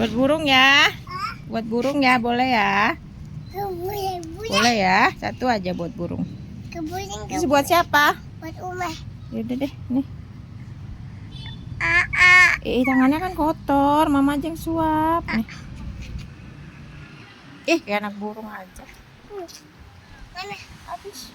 Buat burung ya. Buat burung ya, boleh ya. Boleh ya. Satu aja buat burung. Terus buat siapa? Buat Umar. Yaudah deh, nih. Tangannya kan kotor, mama aja yang suap. Nih. Kayak anak burung aja. Mana? Habis.